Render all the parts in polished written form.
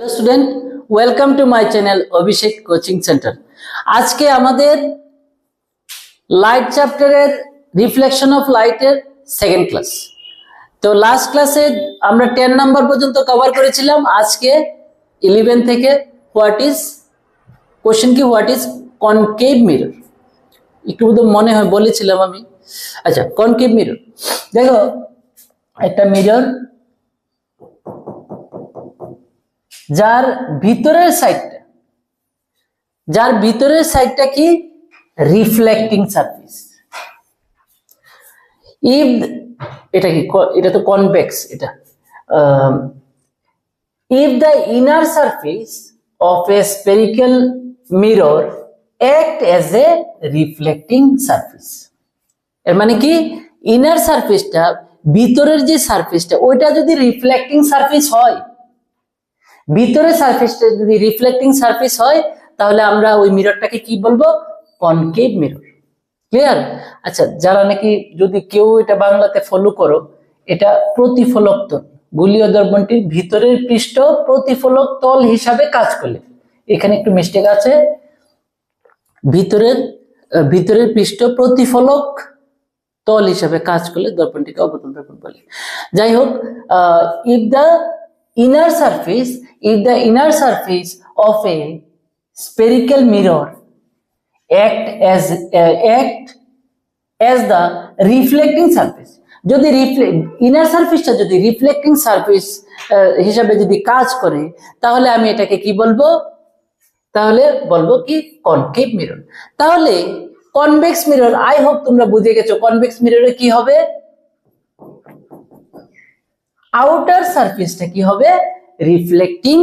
Hello student, welcome to my channel Abhishek coaching centre. आज के आमादेर लाइट चैप्टारेर रिफ्लेक्शन ऑफ लाइटेर सेकेंड क्लास। तो लास्ट क्लासे आमरा 10 नम्बर पर्यन्त कवर करेछिलाम। आज के 11 থেকে व्हाट इज क्वेश्चन की व्हाट इज कनकेव मिरर একটু তো মনে হয় বলেছিলাম আমি। আচ্ছা, কনকেভ মিরর দেখো, একটা মিরর যার ভিতরের সাইডটা কি রিফ্লেক্টিং সারফেস। ইফ এটা কি, এটা তো কনভেক্স। এটা if the inner surface of A spherical mirror act as a reflecting surface, এর মানে কি ইনার সারফেসটা, ভিতরের যে সারফেসটা, ওইটা যদি রিফ্লেক্টিং সারফেস হয়, ভিতরের সারফেসটা যদি রিফ্লেক্টিং সারফেস হয়, তাহলে আমরা ওই মিররটাকে কি বলবো? Concave mirror. ক্লিয়ার? আচ্ছা, যারা নাকি যদি কেউ এটা বাংলাতে ফলো করো, এটা প্রতিফলক তল, গোলীয় দ্রবণটির ভিতরের পৃষ্ঠ প্রতিফলক তল হিসাবে কাজ করলে, এখানে একটু মিস্টেক আছে, ভিতরের পৃষ্ঠ প্রতিফলক তল হিসাবে কাজ করলে দর্পণটিকে অবতল দর্পণ বলে। যাই হোক, if the inner surface of a spherical mirror act as the reflecting surface, যদি ইনার সারফেসটা যদি রিফ্লেক্টিং সারফেস হিসাবে যদি কাজ করে, তাহলে আমি এটাকে কি বলবো? তাহলে বলবো কি কনকেভ মিরর। তাহলে কনভেক্স মিরর, আই হোপ তোমরা বুঝে গেছো কনভেক্স মিররে কি হবে, আউটার সারফেসটা কি হবে? রিফ্লেক্টিং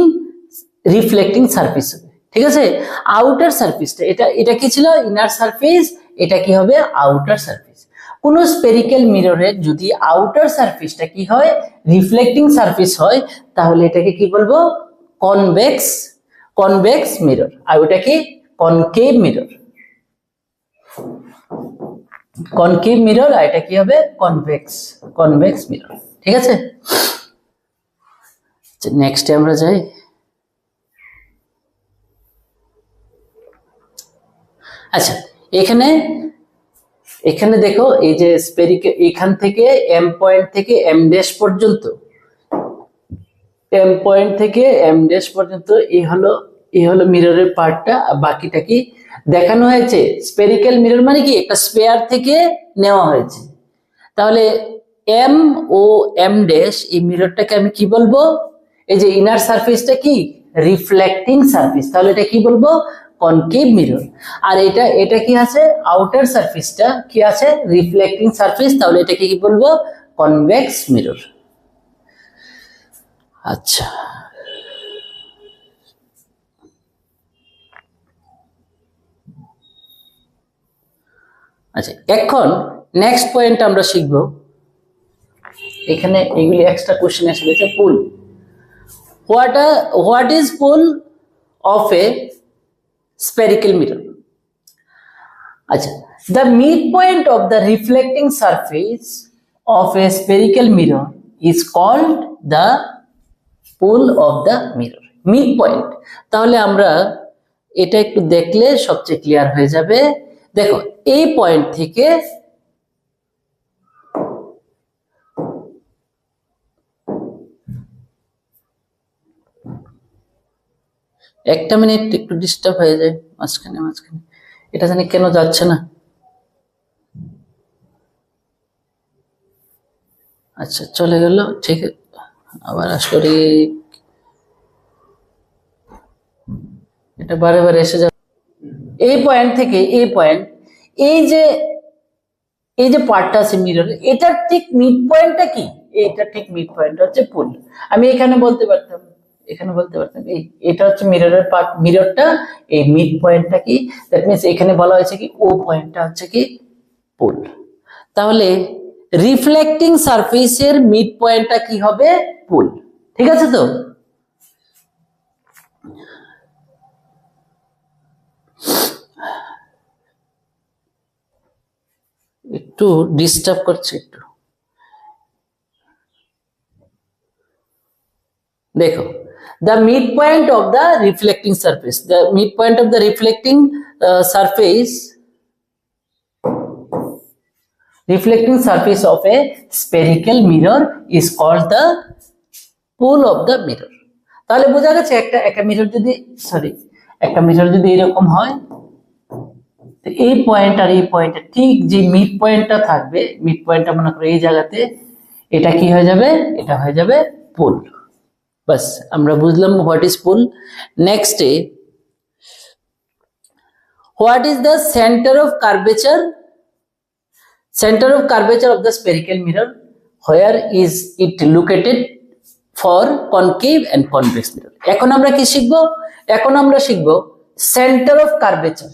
সারফেস হবে। ঠিক আছে, আউটার সারফেসটা, এটা কি ছিল? Inner surface. এটা কি হবে? Outer surface. কোন স্ফেরিক্যাল মিররের যদি আউটার সারফেসটা কি হয়? রিফ্লেক্টিং সারফেস হয়, তাহলে এটাকে কি বলবো? Convex mirror. আর ওটা কি কনকেভ মিরর। কনকেভ মিরর, আর এটা কি হবে? Convex mirror. ঠিক আছে, নেক্সটে আমরা যাই। আচ্ছা, এখানে দেখো, এই যে স্ফেরিক্যাল, এখান থেকে এম পয়েন্ট থেকে এম ড্যাশ পর্যন্ত, এই হলো মিররের পার্টটা। বাকিটা কি দেখানো হয়েছে? স্ফেরিক্যাল মিরর মানে কি একটা স্পেয়ার থেকে নেওয়া হয়েছে। তাহলে এম ও এম ড্যাশ, এই মিররটাকে আমি কি বলবো? এই যে ইনার সারফেসটা কি রিফ্লেক্টিং সারফেস, তাহলে এটা কি বলবো? Concave mirror. আর এটা কি আছে? আউটার সারফেসটা কি আছে? রিফ্লেক্টিং সারফেস, তাহলে এটাকে কি বলবো? Convex mirror. আচ্ছা, এখন নেক্সট পয়েন্ট আমরা শিখবো। এখানে এগুলি এক্সট্রা কোশ্চেন এসে গেছে। Pole, what is pole of a spherical mirror? আচ্ছা, the midpoint of the reflecting surface of a spherical mirror is called the pull of the mirror. Midpoint, তাহলে আমরা এটা একটু দেখলে সবচেয়ে ক্লিয়ার হয়ে যাবে। দেখো, এই পয়েন্ট থেকে একটা মিনিট একটু ডিস্টার্ব হয়ে যায় মাঝখানে, এটা জানি কেন যাচ্ছে না। আচ্ছা, চলে গেল, ঠিক আবার আসলো রে, এটা বারে বারে এসে যাবে। এই পয়েন্ট থেকে এই পয়েন্ট, এই যে পার্টটা আছে মিরর, এটার ঠিক মিড পয়েন্টটা কি? এটা ঠিক মিড পয়েন্ট হচ্ছে পুল। আমি এখানে বলতে পারতাম এটা হচ্ছে মিররের পার্ট, মিররটা এই মিড পয়েন্টটা কি, দ্যাট মিন্স এখানে বলা হয়েছে কি ও পয়েন্টটা হচ্ছে কি পুল। তাহলে রিফ্লেক্টিং সারফেসের মিড পয়েন্টটা কি হবে? পুল। ঠিক আছে, তো একটু ডিস্টার্ব করছে একটু। দেখো, the midpoint of the reflecting surface, the midpoint of the reflecting surface of a spherical mirror is called the pool of the mirror. তাহলে বোঝা গেছে একটা মিরর যদি এরকম হয়, এই পয়েন্ট আর এই পয়েন্টে ঠিক যে মিড পয়েন্টটা থাকবে, মিড পয়েন্টটা মনে করো এই জায়গাতে, এটা কি হয়ে যাবে, এটা হয়ে যাবে পুল। বাস আমরা বুঝলাম what is pole. Next what is the centre of curvature, centre of curvature of the spherical mirror, where is it located for concave and convex mirror. এখন আমরা কি শিখবো, এখন আমরা শিখবো centre of curvature.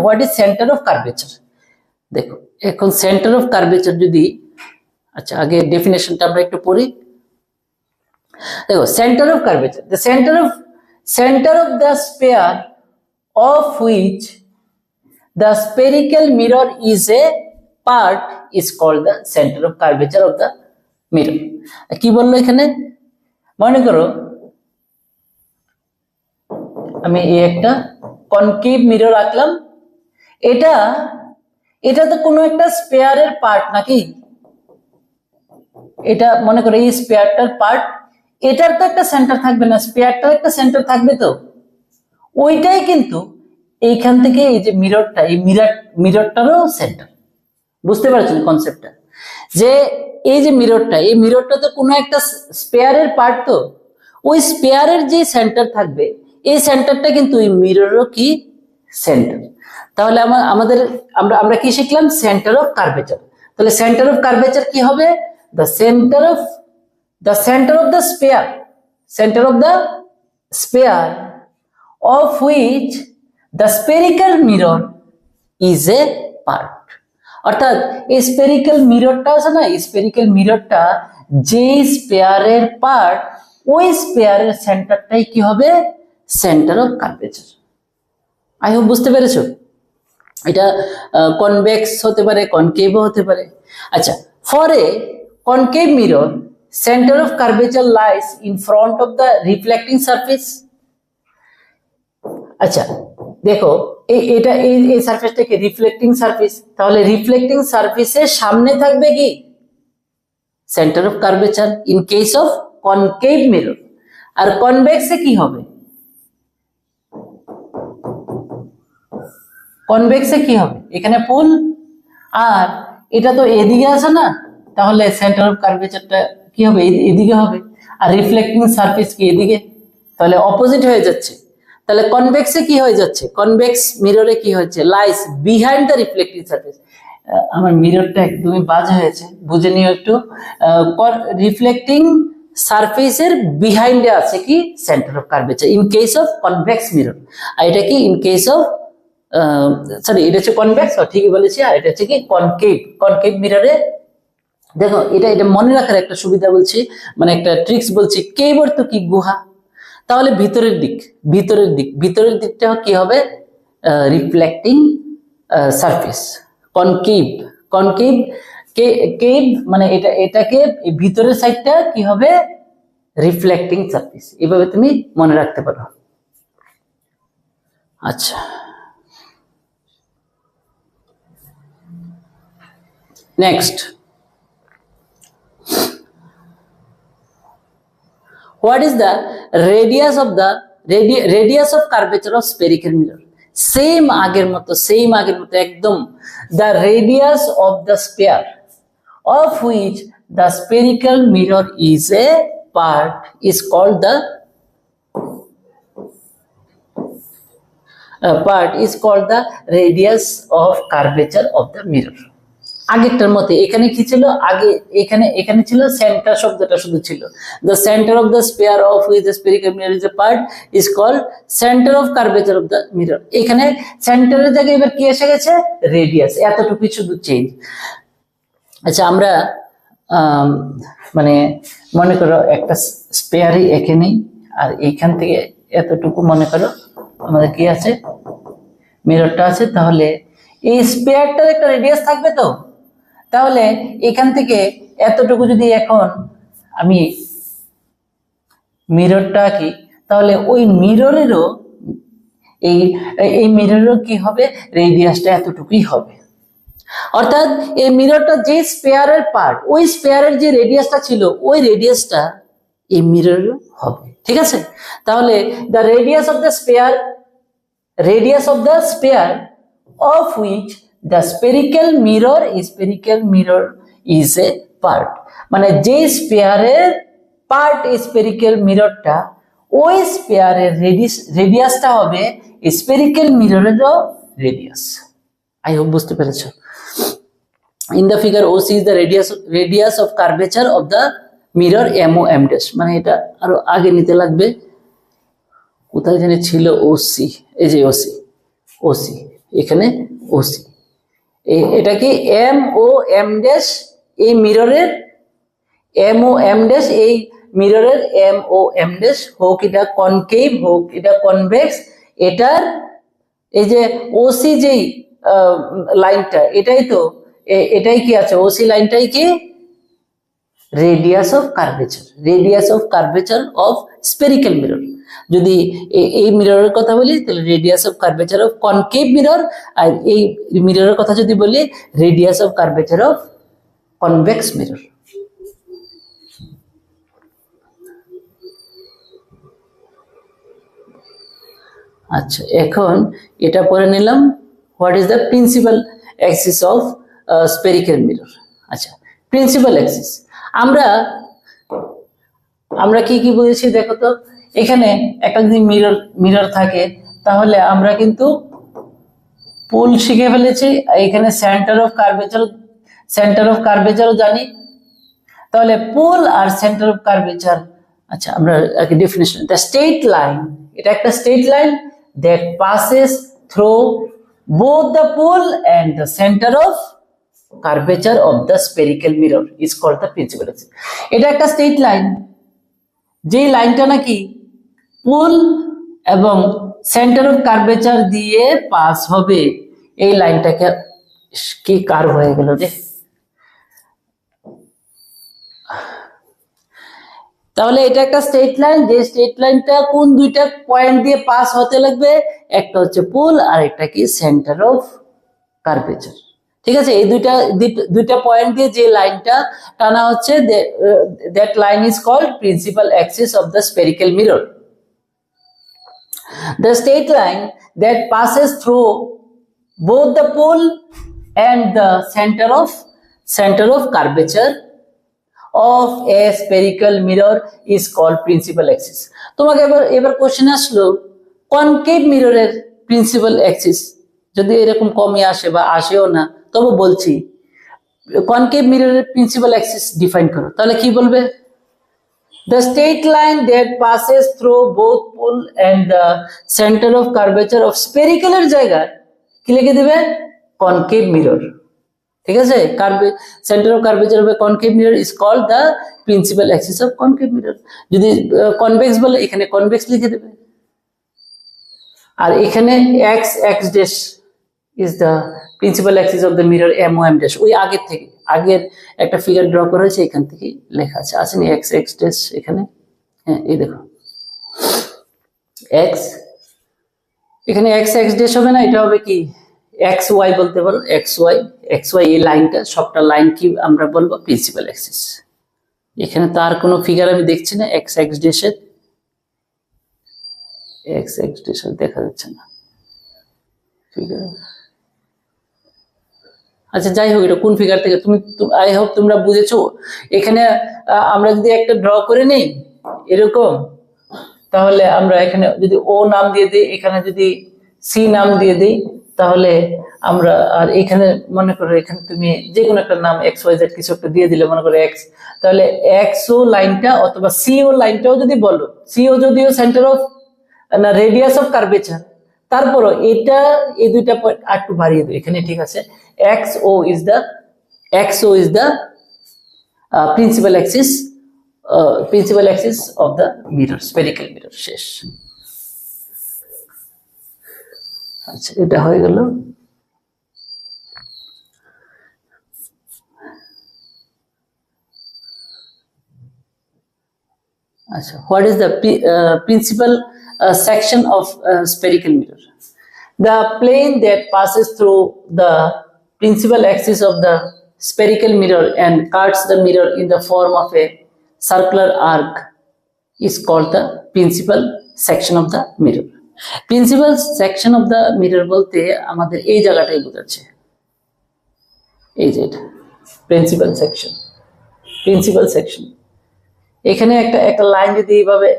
What is centre of curvature? দেখো এখন centre of curvature যদি, আচ্ছা আগে ডেফিনেশনটা আমরা একটু পড়ি। দেখো centre of curvature, the center of the sphere of which the spherical mirror is a part is called the center of curvature of the mirror. কি বললো এখানে, মনে করো আমি এই একটা কনকেভ মিরর আঁকলাম, এটা তো কোনো একটা স্পেয়ারের পার্ট নাকি, এটা মনে করো এই স্পেয়ারটার পার্ট, এটার তো একটা সেন্টার থাকবে না, স্পেয়ারটার একটা সেন্টার থাকবে, তো ওইটাই কিন্তু এইখান থেকে এই যে মিররটা, এই মিররটারও সেন্টার। বুঝতে পারছেন কনসেপ্টটা, যে এই যে মিররটা, এই মিররটা তো কোনো একটা স্পেয়ারের পার্ট, তো ওই স্পেয়ারের যে সেন্টার থাকবে, এই সেন্টারটা কিন্তু ওই মিররও কি সেন্টার। তাহলে আমাদের আমরা কি শিখলাম, সেন্টার অফ কার্ভেচার। তাহলে সেন্টার অফ কার্ভেচার কি হবে, the center of the sphere of which the spherical mirror is a part। অর্থাৎ এই স্পেরিক্যাল মিররটা আছে না, এই স্পেরিক্যাল মিররটা যে স্পেয়ারের পার্ট, ওই স্পেয়ারের সেন্টারটাই কি হবে, centre of curvature. I hope বুঝতে পেরেছো। এটা কনভেক্স হতে পারে, কনকেভও হতে পারে। আচ্ছা, for a concave mirror, center of curvature lies in front of the reflecting surface। আচ্ছা দেখো এটা এই সারফেসটাকে রিফ্লেক্টিং সারফেস, তাহলে রিফ্লেক্টিং সারফেসের সামনে থাকবে কি, centre of curvature in case of concave mirror. আর কনভেক্সে কি হবে, কনভেক্সে কি হবে, এখানে পুল, আর এটা তো এদিকে আছে না, তাহলে সেন্টার অফ কার্ভেচারটা কি হবে, এদিকে হবে, আর রিফ্লেক্টিং সারফেস কি এদিকে, তাহলে অপোজিট হয়ে যাচ্ছে। তাহলে কনভেক্সে কি হয়ে যাচ্ছে, কনভেক্স মিররে কি হচ্ছে, lies behind the reflecting surface. আমার মিররটা একদমই বাজে হয়েছে, বুঝে নিও একটু। রিফ্লেক্টিং সারফেসের বিহাইন্ডে আছে কি, centre of curvature in case of convex mirror. আর এটা কি ইন কেস অফ সরি, এটা হচ্ছে কনভেক্স, ঠিকই বলেছি। আর এটা হচ্ছে কি কনকেভ মিররে। দেখো এটা মনে রাখার একটা সুবিধা বলছি, মানে একটা ট্রিক্স বলছি। কেভ অর্থ কি, গুহা, তাহলে ভিতরের দিকটা কি হবে, রিফ্লেক্টিং সারফেস। কনকেভ কেভ মানে এটাকে ভিতরের সাইডটা কি হবে, রিফ্লেক্টিং সারফেস। এভাবে তুমি মনে রাখতে পারো। আচ্ছা next, what is the radius of curvature of spherical mirror? Same আগের মতো একদম, the radius of the sphere of which the spherical mirror is a part is called the radius of curvature of the mirror। আগেরটার মতে এখানে কি ছিল, আগে এখানে ছিল সেন্টার শব্দটা শুধু ছিল, the center of the sphere of which the spherical mirror is a part is called center of curvature of the mirror। এখানে সেন্টারের জায়গায় এবার কি এসে গেছে, রেডিয়াস, এতটুকু শুধু চেঞ্জ। আচ্ছা আমরা মানে মনে করো একটা স্পেয়ারই এখানেই, আর এইখান থেকে এতটুকু মনে করো আমাদের কি আছে, মিররটা আছে। তাহলে এই স্পেয়ারটার একটা রেডিয়াস থাকবে, তো তাহলে এখান থেকে এতটুকু যদি এখন আমি মিররটা কি, তাহলে ওই মিররেরও এই এই মিররেরও কি হবে, রেডিয়াসটা এতটুকুই হবে। অর্থাৎ এই মিররটা যে স্পেয়ারের পার্ট, ওই স্পেয়ারের যে রেডিয়াসটা ছিল ওই রেডিয়াসটা এই মিররের হবে। ঠিক আছে, তাহলে the radius of the spare, radius of the sphere of which the spherical mirror is a part, মানে যে স্পেয়ারের পার্ট স্পেরিক্যাল মিররটা, ওই স্পেয়ারের রেডিয়াসটা হবে স্পেরিক্যাল মিররেরও রেডিয়াস। আই হোপ বুঝতে পেরেছো। In the figure OC is the radius of curvature of the mirror MOM dash, মানে এটা আরো আগে নিতে লাগবে, কোথায় জানি ছিল ওসি, এই যে ওসি, ওসি এখানে ওসি, এটা কি এম ও এম ড্যাশ, এই মিররের এম ও এম ড্যাশ, এই মিররের এম ও এম ড্যাশ, হোক এটা কনকেভ হোক এটা কনভেক্স, এটার এই যে ওসি যেই লাইনটা, এটাই তো এটাই কি আছে, ওসি লাইনটাই কি radius of curvature of spherical mirror. যদি এই মিররের কথা বলি তাহলে radius of curvature of concave mirror, আর এই মিররের কথা যদি বলি radius of curvature of convex mirror. আচ্ছা, এখন এটা পড়ে নিলাম, what is the principal axis of spherical mirror. আচ্ছা, প্রিন্সিপাল অ্যাক্সিস আমরা কি কি বুঝেছি দেখো তো। এখানে একটা যদি মিরর থাকে তাহলে আমরা কিন্তু পুল শিখে ফেলেছি, এখানে সেন্টার অফ কার্ভেচারও জানি। তাহলে পুল আর সেন্টার অফ কার্ভেচার, আচ্ছা আমরা একটা ডেফিনিশন, দ্য স্ট্রেট লাইন, এটা একটা straight line that passes through both the pole and the center of curvature of the spherical mirror is called the principal axis. এটা একটা straight line, যে লাইনটা নাকি পুল এবং সেন্টার অফ কার্ভেচার দিয়ে pass হবে, এই লাইনটাকে কি কার্ভ হয়ে গেল রে। তাহলে এটা একটা স্ট্রেট লাইন, যে স্ট্রেট লাইনটা কোন দুইটা পয়েন্ট দিয়ে পাস হতে লাগবে, একটা হচ্ছে পুল আর একটা কি সেন্টার অফ কার্ভেচার। ঠিক আছে, এই দুইটা পয়েন্ট দিয়ে যে লাইনটা টানা হচ্ছে, that line is called principal axis of the spherical mirror. The straight line that passes through both the pole and the center of curvature of a spherical mirror is called principal axis. তোমাকে এবার question আসলো concave মিররের principal Axis, যদি এরকম কমই আসে বা আসেও না তবু বলছি, কনকেভ মিররের প্রিন্সিপাল অ্যাক্সিস ডিফাইন করো, তাহলে কি বলবে? The straight line that passes through both pole and the center of curvature of spherical এর জায়গায় কি লিখে দিবে? Concave mirror. ঠিক আছে, centre of curvature of a concave mirror is called the principal axis of concave mirror. যদি convex বলে এখানে কনভেক্স লিখে দেবে, আর এখানে X dash is the principal axis of the mirror MOM dash. ওই আগের একটা ফিগার ড্র করা হয়েছে, এখান থেকে লেখা আছে, আসেনি এক্স ড্যাশ এখানে, হ্যাঁ এই দেখো এক্স, এখানে এক্স ড্যাশ হবে না, এটা হবে কি এক্স ওয়াই বলতে পারো, এক্স ওয়াই এই লাইনটা, সবটা লাইন কি আমরা বলবো প্রিন্সিপাল অ্যাক্সিস। এখানে তো আর কোনো ফিগার আমি দেখছি না এক্স ড্যাশের, এক্স ড্যাশের দেখা যাচ্ছে না ফিগার। আচ্ছা যাই হোক, এটা কোন ফিগার থেকে তুমি, আই হোপ তোমরা বুঝেছো। এখানে আমরা যদি একটা ড্র করে নেই এরকম, তাহলে আমরা এখানে যদি ও নাম দিয়ে দিই, এখানে যদি সি নাম দিয়ে দিই, তাহলে আমরা, আর এখানে মনে করো এখানে তুমি যে কোনো একটা নাম এক্স ওয়াই জেড কিছু একটা দিয়ে দিলে, মনে করো এক্স, তাহলে এক্স ও লাইনটা অথবা সি ও লাইনটাও যদি বলো, সি ও যদিও সেন্টার অফ না রেডিয়াস অফ কার্ভেচার, তারপরও এটা এই দুইটা পয়েন্ট আর একটু বাড়িয়ে দিই এখানে, ঠিক আছে, XO is the principal axis of the mirror, spherical mirror। শেষ। আচ্ছা এটা হয়ে গেল। আচ্ছা, what is the principal section of spherical mirror? The plane that passes through the principal axis of the spherical mirror and cuts the mirror in the form of a circular arc is called the principal section of the mirror. Principal section of the mirror বলতে আমাদের এই জায়গাটাই বোঝাচ্ছে, এই যে এটা principal section. এখানে একটা লাইন যদি এইভাবে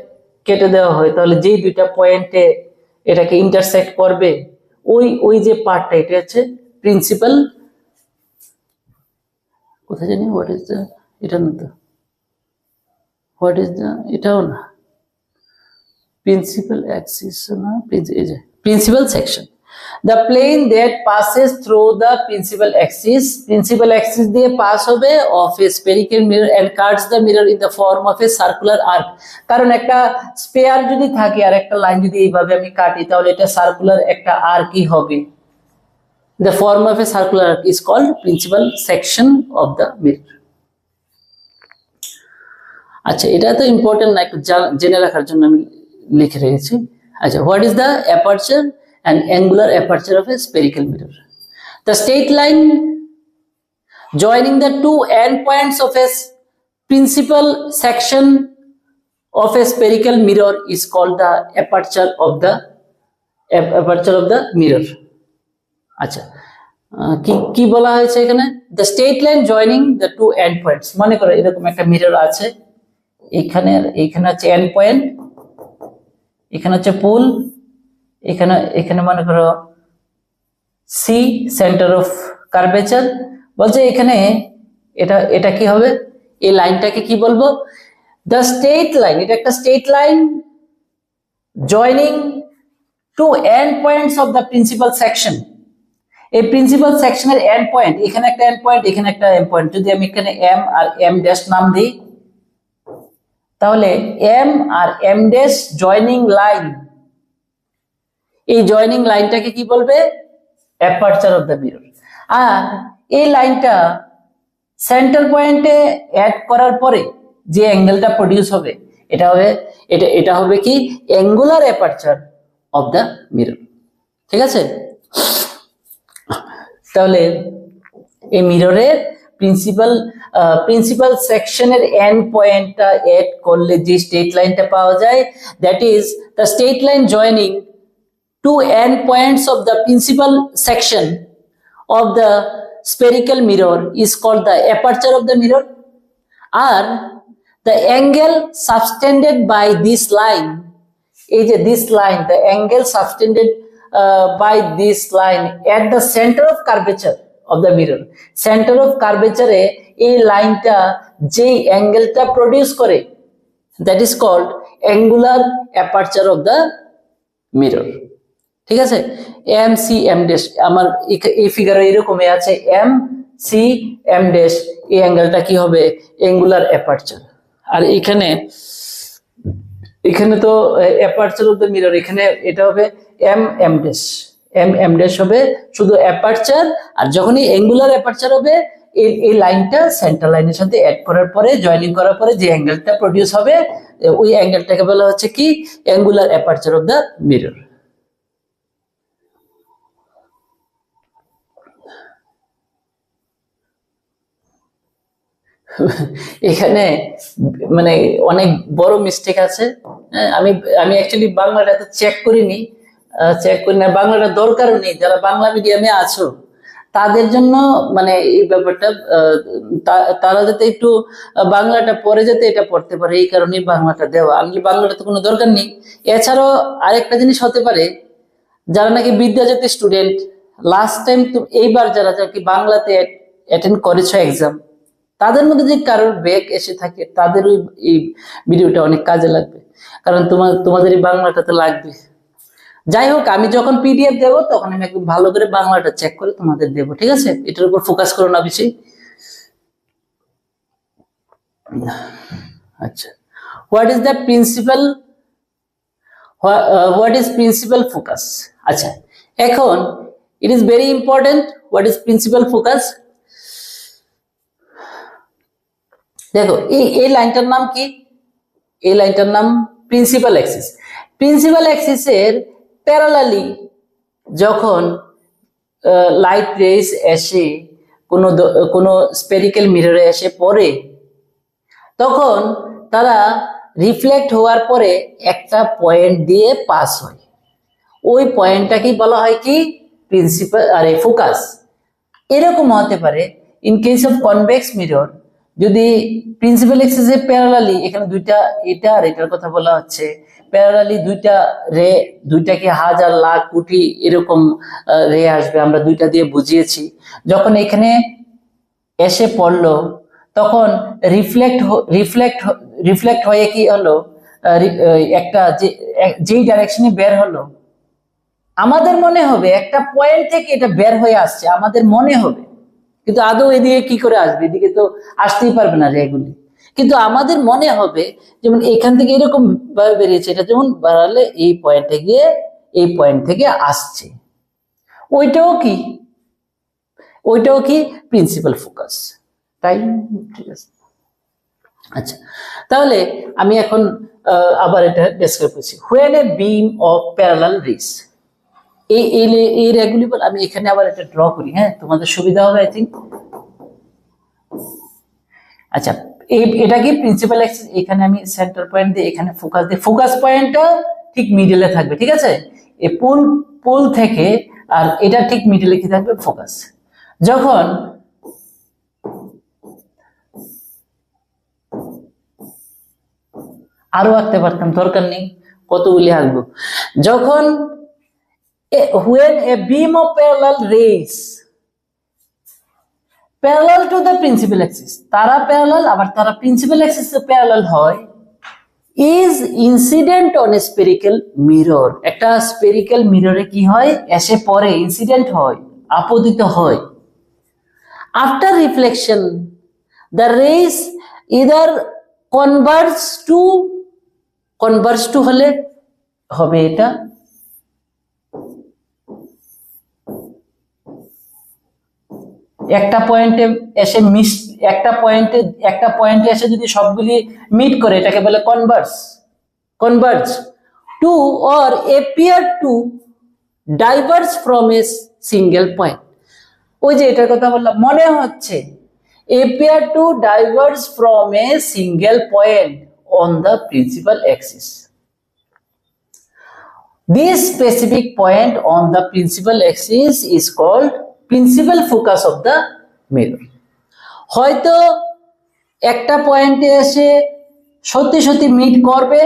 কেটে দেওয়া হয় তাহলে যেই দুইটা পয়েন্টে এটাকে ইন্টারসেক্ট করবে ওই যে পার্টটা, এটা হচ্ছে প্রিন্সিপাল, কোথায় জানি হোয়াট ইজ দ্য, এটা না তো, হোয়াট ইজ দ্য, এটাও না, প্রিন্সিপাল অ্যাক্সিস না, principal section. The plane that passes through the principal axis দিয়ে পাস হবে of a spherical mirror and cuts the mirror in the form of a circular arc। কারণ একটা spare যদি থাকে আর একটা লাইন যদি এইভাবে আমি কাটি তাহলে এটা সার্কুলার একটা আর্কই হবে। The form of a circular arc is called principal section of the mirror। আচ্ছা, এটা তো ইম্পর্টেন্ট না, একটু জেনে রাখার জন্য আমি লিখে রেখেছি। আচ্ছা, what is the aperture and angular aperture of a spherical mirror? The straight line joining the two endpoints of a principal section of a spherical mirror is called the aperture of the mirror। আচ্ছা, কি বলা হয়েছে এখানে? The straight line joining the two endpoints, মনে করো এরকম একটা mirror আছে, এইখানে হচ্ছে এন্ড পয়েন্ট, এখানে হচ্ছে পুল, এখানে মনে করো সি সেন্টার অফ কার্ভেচার। বলছে এখানে এটা কি হবে, এই লাইনটাকে কি বলবো? দ্য স্ট্রেট লাইন, এটা একটা straight line joining two end points of the principal section. এই প্রিন্সিপাল সেকশনের এন্ড পয়েন্ট, এখানে একটা এন্ড পয়েন্ট, এখানে একটা এন্ড পয়েন্ট, যদি আমি এখানে এম আর এম ড্যাশ নাম দিই তাহলে M R M dash joining line, এই জয়নিং লাইনটাকে কি বলবে? Aperture of the mirror. আর এই লাইনটা সেন্টার পয়েন্টে অ্যাড করার পরে যে অ্যাঙ্গেলটা প্রডিউস হবে এটা হবে কি? Angular aperture of the mirror. ঠিক আছে, তাহলে এই মিররের প্রিন্সিপাল সেকশনের এন্ড পয়েন্টটা অ্যাড করলে যে স্ট্রেট লাইনটা পাওয়া যায়, that is the straight line joining two end points of the principal section of the spherical mirror is called the aperture of the mirror, or the angle subtended by this line is this line, the angle subtended by this line at the center of curvature of the mirror, center of curvature এ এই লাইনটা যেই অ্যাঙ্গেলটা produce করে, that is called angular aperture of the mirror। ঠিক আছে, M C M dash, আমার এই ফিগারে এরকমই আছে, এম সি এম ড্যাশ, এই অ্যাঙ্গেলটা কি হবে? Angular aperture. আর এখানে তো অ্যাপারচার অফ দ্য মিরর, এখানে এটা হবে এম ড্যাশ হবে শুধু অ্যাপারচার। আর যখনই অ্যাঙ্গুলার অ্যাপারচার হবে এই লাইনটা সেন্টার লাইনের সাথে অ্যাড করার পরে, জয়েনিং করার পরে যে অ্যাঙ্গেলটা প্রডিউস হবে ওই অ্যাঙ্গেলটাকে বলা হচ্ছে কি? Angular aperture of the mirror. এখানে মানে অনেক বড় মিস্টেক আছে। আমি অ্যাকচুয়ালি বাংলাটা তো চেক করি না, বাংলাটা দরকারও নেই। যারা বাংলা মিডিয়ামে আছো তাদের জন্য মানে এই ব্যাপারটা, তারা যাতে একটু বাংলাটা পড়ে যেতে এটা পড়তে পারে, এই কারণেই বাংলাটা দেওয়া। আমি বাংলাটা তো কোনো দরকার নেই। এছাড়াও আরেকটা জিনিস হতে পারে, যারা নাকি বিদ্যাজ্যোতি স্টুডেন্ট, লাস্ট টাইম এইবার যারা কি বাংলাতে অ্যাটেন্ড করেছো এক্সাম, তাদের মধ্যে যদি কারোর ব্যাক এসে থাকে তাদের এই ভিডিওটা অনেক কাজে লাগবে, কারণ তোমাদের এই বাংলাটা তো লাগবে। যাই হোক, আমি যখন পিডিএফ দেবো তখন আমি একদম ভালো করে বাংলাটা চেক করে তোমাদের দেবো, ঠিক আছে? এটার উপর ফোকাস করো না বেশি। আচ্ছা, হোয়াট ইজ প্রিন্সিপাল ফোকাস? আচ্ছা, এখন it is very important, what is principal focus. দেখো এই লাইনটার নাম কি? এই লাইনটার নাম প্রিন্সিপাল অ্যাক্সিস। প্রিন্সিপাল অ্যাক্সিসের প্যারালালি যখন লাইট রেস এসে কোনো স্পেরিক্যাল মিররে এসে পড়ে, তখন তারা রিফ্লেক্ট হওয়ার পরে একটা পয়েন্ট দিয়ে পাস হয়। ওই পয়েন্টটাকেই বলা হয় কি প্রিন্সিপাল ফোকাস। এরকম হতে পারে in case of convex mirror, যদি প্রিন্সিপাল অ্যাক্সিসের প্যারালালি, এখানে দুইটা, এটা আর এটার কথা বলা হচ্ছে, প্যারালালি দুইটা রে, দুইটাকে হাজার লাখ কোটি এরকম রে আসবে, আমরা দুইটা দিয়ে বুঝিয়েছি। যখন এখানে এসে পড়লো তখন রিফ্লেক্ট হয়ে কি হলো, একটা যেই ডাইরেকশনে বের হলো, আমাদের মনে হবে একটা পয়েন্ট থেকে এটা বের হয়ে আসছে, আমাদের মনে হবে, কিন্তু আদৌ এদিকে কি করে আসবে, এদিকে তো আসতেই পারবে না রেগুলি, কিন্তু আমাদের মনে হবে যেমন এখান থেকে এরকম ভাবে বেরিয়েছে, এটা যেমন বাড়ালে এই পয়েন্টে গিয়ে এই পয়েন্ট থেকে আসছে, ওইটাও কি প্রিন্সিপাল ফোকাস, তাই? ঠিক আছে, আচ্ছা, তাহলে আমি এখন আবার এটা ডেসক্রাইব করছি। When a beam of parallel race, এই রেগুলি আমি এখানে আবার এটা ড্র করি, হ্যাঁ, তোমাদের সুবিধা হবে আই থিঙ্ক। আচ্ছা, এটা কি প্রিন্সিপাল অ্যাক্সিস, এখানে আমি সেন্টার পয়েন্ট দিয়ে এখানে ফোকাস দিই, ফোকাস পয়েন্টটা ঠিক মিডলে থাকবে, ঠিক আছে, এই পুল থেকে, আর এটা ঠিক মিডলে কি থাকবে, ফোকাস। যখন আরো আঁকতে পারতাম, দরকার নেই, কতগুলি আঁকবো। যখন when a beam of parallel rays parallel to the principal axis, তারা প্যারালাল, আবার তারা প্রিন্সিপাল অ্যাক্সিস এর প্যারালাল হয়, is incident on a spherical mirror, একটা স্পেরিক্যাল মিররে কি হয়, এসে পড়ে, ইনসিডেন্ট হয়, আপতিত হয়। after reflection the rays either converge to হলে হবে এটা, একটা পয়েন্টে এসে একটা পয়েন্টে এসে যদি সবগুলি মিট করে, এটাকে বলে converge to or appear to diverge from a single point. ওই যে এটার কথা বললাম, মনে হচ্ছে appear to diverge from a single point on the principal axis. This specific point on the principal axis is called principal focus of the mirror. হয়তো একটা পয়েন্টে এসে সত্যি মিট করবে,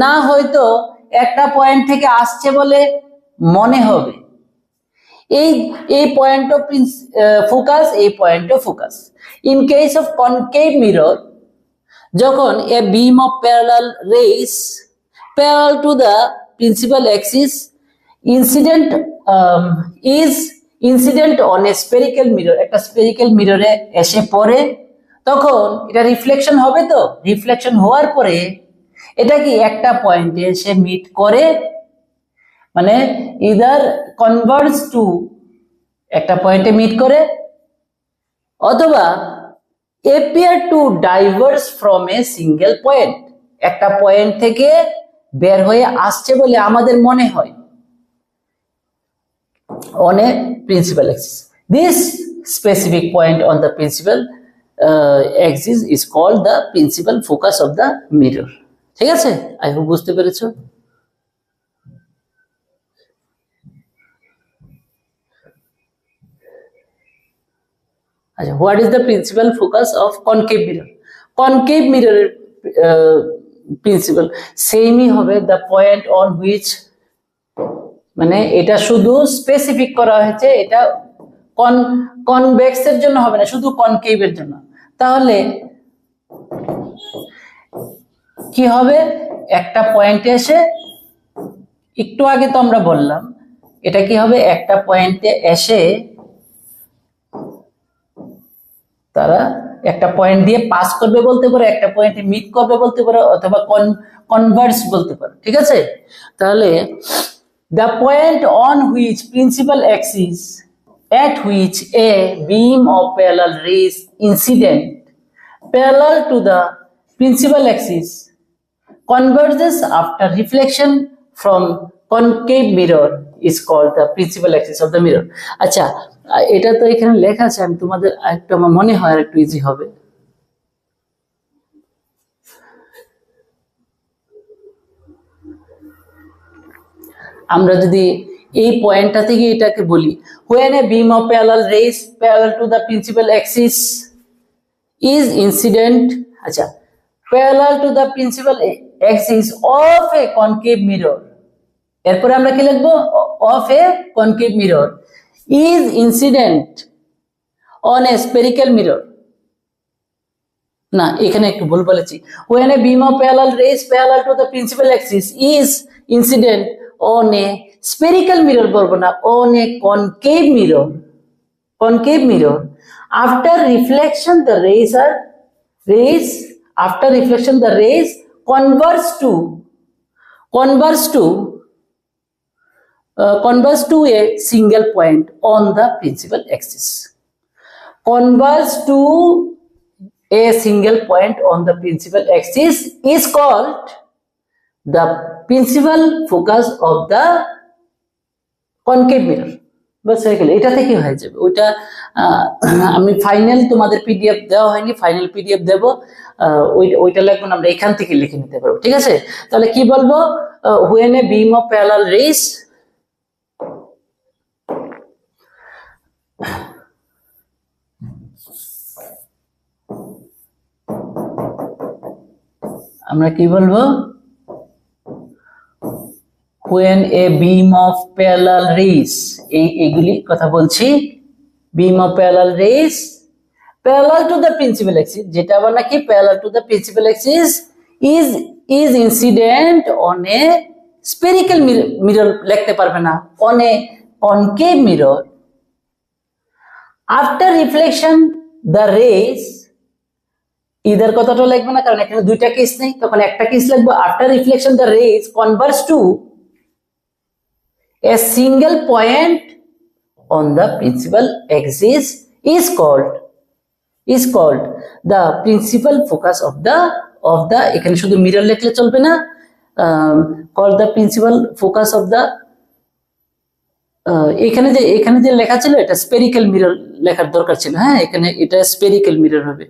না হয়তো একটা পয়েন্ট থেকে আসছে বলে মনে হবে। এই পয়েন্ট অফ ফোকাস, এই point of focus. In case of concave mirror, যখন a beam of parallel rays parallel to the principal axis is incident on a spherical mirror, একটা স্পেরিক্যাল মিররে এসে পড়ে, তখন এটা রিফ্লেকশন হবে। তো রিফ্লেকশন হওয়ার পরে এটা কি একটা পয়েন্টে এসে মিট করে, মানে ইদার কনভার্জ টু, একটা পয়েন্টে মিট করে, অথবা appear to diverge from a single point, একটা পয়েন্ট থেকে বের হয়ে আসছে বলে আমাদের মনে হয় on a principal axis. This specific point on the principal axis is called the principal focus of the mirror. ঠিক আছে, আই হোপ বুঝতে পেরেছো। আচ্ছা, what is the principal focus of concave mirror? Concave মিররের প্রিন্সিপাল সেমই হবে, the point on which, মানে এটা শুধু স্পেসিফিক করা হয়েছে, এটা কনভেক্সের জন্য হবে না, শুধু কনকেভের জন্য। তাহলে কি হবে, একটা পয়েন্টে এসে, একটু আগে তো আমরা বললাম, এটা কি হবে, একটা পয়েন্টে এসে তারা একটা পয়েন্ট দিয়ে পাস করবে বলতে পারে, একটা পয়েন্টে মিট করবে বলতে পারে, অথবা কনভার্জ বলতে পারে, ঠিক আছে। তাহলে the point on which principal axis at which a beam of parallel rays incident parallel to the principal axis converges after reflection from concave mirror is called the principal axis of the mirror. আচ্ছা, এটা তো এখানে লেখা আছে, আমি তোমাদের একটু আমার মনে হয় একটু ইজি হবে। আমরা যদি এই পয়েন্টটা থেকে এটাকে বলি, when a beam of parallel rays parallel to the principal axis is incident, আচ্ছা, parallel to the principal axis of a concave mirror, এরপর আমরা কি লিখব, of a concave mirror is incident on a spherical mirror, না এখানে একটু ভুল বলেছি, when a beam of parallel rays parallel to the principal axis is incident on a spherical mirror, বলবো না, on a concave mirror, concave mirror, after reflection the rays after reflection the rays converge to a single point on the principal axis, converge to a single point on the principal axis is called the principal focus of the concave mirror. বাস হয়ে গেল, এটা থেকে হয়ে যাবে। ওইটা আমি final তোমাদের PDF দেওয়া হয়নি, ফাইনাল পিডিএফ দেবো, ওইটা লিখবো না, আমরা এখান থেকে লিখে নিতে পারবো, ঠিক আছে? তাহলে কি বলবো, when a beam of parallel rays আমরা কি বলবো, when a beam of parallel rays, এইগুলি কথা বলছি, beam of parallel rays parallel to the principal axis, যেটা আবার নাকি parallel to the principal axis is incident on a spherical mirror, লিখতে পারবে না, on a concave mirror, after reflection the rays, either কথাটা লিখবে না, কারণ এখানে দুইটা কেস নেই, তখন একটা কেস লিখবো, after reflection the rays converge to a single point on the principal axis is called the principal focus of the এখানে শুধু মিরর লিখলে চলবে না, called the principal focus of the, এখানে যে লেখা ছিল এটা স্পেরিক্যাল মিরর লেখার দরকার ছিল, হ্যাঁ এখানে এটা স্পেরিক্যাল মিরর হবে,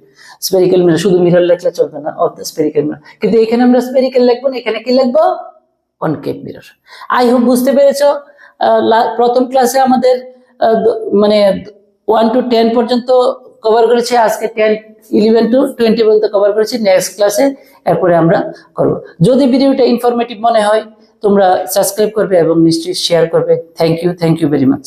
স্পেরিক্যাল মিরর, শুধু মিরর লিখলে চলবে না, অফ দ্য স্পেরিক্যাল মিরর, কিন্তু এখানে আমরা স্পেরিক্যাল লিখবো না, এখানে কি লিখবো, কনকেভ মিরর। আই হোপ বুঝতে পেরেছো। প্রথম ক্লাসে আমাদের মানে 1 to 10 পর্যন্ত কভার করেছি, আজকে 10, 11 to 20 পর্যন্ত কভার করেছি, নেক্সট ক্লাসে এরপরে আমরা করব। যদি ভিডিওটা ইনফরমেটিভ মনে হয় তোমরা সাবস্ক্রাইব করবে এবং নিশ্চয়ই শেয়ার করবে। Thank you very much.